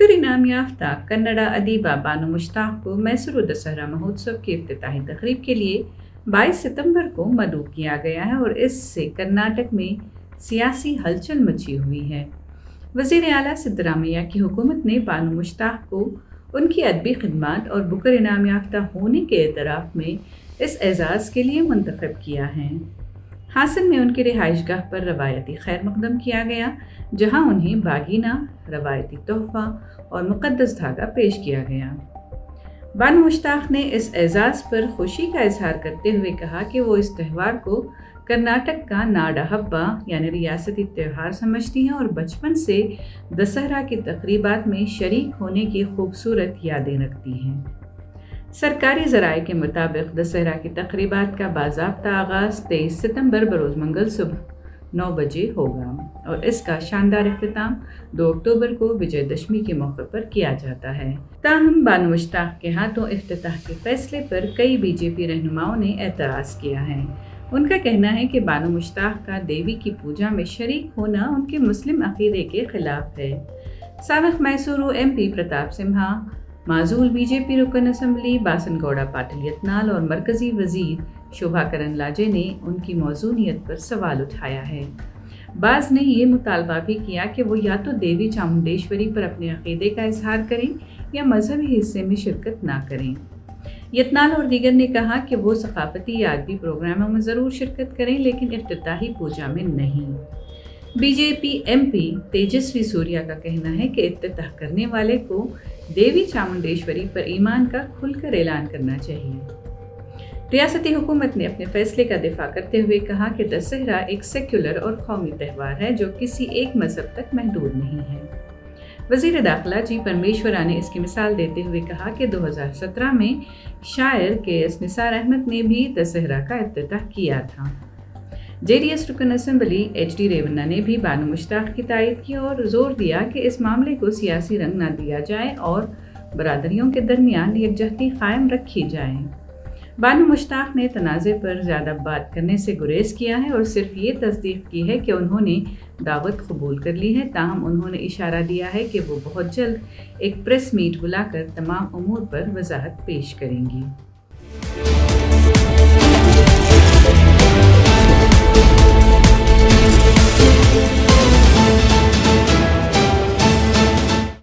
Booker इनाम याफ्ता कन्नड़ा अदीबा बानो मुश्ताक को मैसूर दशहरा महोत्सव की इफ्तिताही तकरीब के लिए 22 सितंबर को मदऊ किया गया है और इससे कर्नाटक में सियासी हलचल मची हुई है। वज़ीर आला सिद्धरामैया की हुकूमत ने बानो मुश्ताक को उनकी अदबी खिदमात और बुकर इनाम याफ्ता होने के एतराफ़ में इस एजाज़ के लिए मुंतखब किया है। हासन में उनकी रिहाइशगाह पर रवायती खैर मकदम किया गया, जहां उन्हें बागीना, रवायती तोहफ़ा और मुक़द्दस धागा पेश किया गया। बानो मुश्ताक ने इस एजाज़ पर खुशी का इजहार करते हुए कहा कि वो इस त्यौहार को कर्नाटक का नाडा हब्बा यानी रियासती त्यौहार समझती हैं और बचपन से दशहरा की तकरीबात में शरीक होने की खूबसूरत यादें रखती हैं। सरकारी ज़राए के मुताबिक दशहरा की तकरीबात का बाज़ाब्ता आगाज़ 23 सितंबर बरोज़ मंगल सुबह 9 बजे होगा और इसका शानदार इख्तिताम 2 अक्टूबर को विजयदशमी के मौके पर किया जाता है। ताहम बानो मुश्ताक के हाथों इफ्तिताह के फैसले पर कई बीजेपी रहनुमाओं ने एतराज़ किया है। उनका कहना है कि बानो मुश्ताक का देवी की पूजा में शरीक होना उनके मुस्लिम अक़ीदे के खिलाफ है। साबिक़ मैसूरू MP प्रताप सिम्हा, माजूल बीजेपी रुकन असम्बली बासनगौड़ा पाटिल यत्नाल और मरकज़ी वज़ीर शोभा करंदलाजे ने उनकी मौजूनियत पर सवाल उठाया है। बाज़ ने ये मुतालबा भी किया कि वो या तो देवी चामुंडेश्वरी पर अपने अक़ीदे का इजहार करें या मजहबी हिस्से में शिरकत ना करें। यत्नाल और दीगर ने कहा कि वो सकाफ़ती या अदबी प्रोग्रामों में ज़रूर शिरकत करें, लेकिन इफ्तिताही पूजा में नहीं। बीजेपी MP तेजस्वी सूर्या का कहना है कि इफ्तिताह करने वाले को देवी चामुंडेश्वरी पर ईमान का खुलकर ऐलान करना चाहिए। रियासती हुकूमत ने अपने फैसले का दिफा करते हुए कहा कि दशहरा एक सेक्युलर और कौमी त्यौहार है जो किसी एक मजहब तक महदूद नहीं है। वज़ीर दाखिला जी परमेश्वरा ने इसकी मिसाल देते हुए कहा कि 2017 में शायर KS निसार अहमद ने भी दशहरा का इफ्तिताह किया था। JDS रुकन असम्बली HD रेवन्ना ने भी बानो मुश्ताक की तायद की और जोर दिया कि इस मामले को सियासी रंग न दिया जाए और बरादरियों के दरमियान यकजहती कायम रखी जाए। बानो मुश्ताक ने तनाज़े पर ज़्यादा बात करने से गुरेज किया है और सिर्फ ये तस्दीक की है कि उन्होंने दावत कबूल कर ली है। ताहम उन्होंने इशारा दिया है कि वो बहुत जल्द एक प्रेस मीट बुलाकर तमाम उमूर पर वजाहत पेश करेंगी।